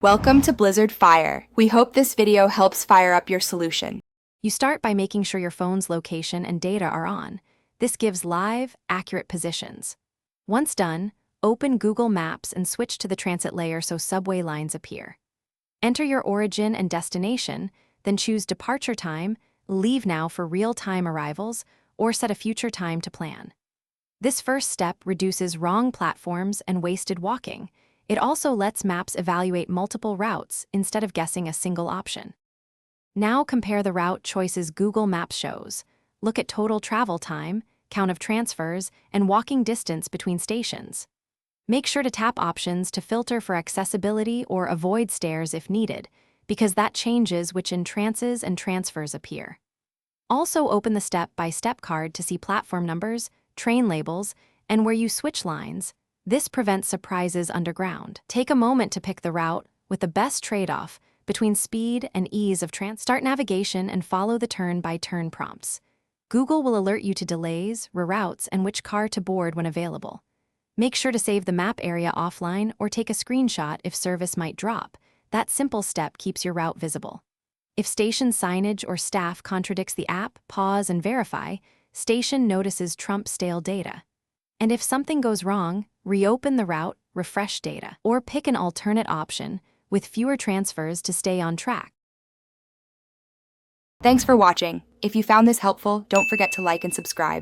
Welcome to Blizzard Fire. We hope this video helps fire up your solution. You start by making sure your phone's location and data are on. This gives live, accurate positions. Once done, open Google Maps and switch to the transit layer so subway lines appear. Enter your origin and destination, then choose departure time, leave now for real-time arrivals, or set a future time to plan. This first step reduces wrong platforms and wasted walking. It also lets maps evaluate multiple routes instead of guessing a single option. Now compare the route choices Google Maps shows. Look at total travel time, count of transfers, and walking distance between stations. Make sure to tap options to filter for accessibility or avoid stairs if needed, because that changes which entrances and transfers appear. Also open the step-by-step card to see platform numbers, train labels, and where you switch lines. This prevents surprises underground. Take a moment to pick the route with the best trade-off between speed and ease of Start navigation and follow the turn-by-turn prompts. Google will alert you to delays, reroutes, and which car to board when available. Make sure to save the map area offline or take a screenshot if service might drop. That simple step keeps your route visible. If station signage or staff contradicts the app, pause and verify. Station notices trump stale data. And if something goes wrong, reopen the route, refresh data, or pick an alternate option with fewer transfers to stay on track. Thanks for watching. If you found this helpful, don't forget to like and subscribe.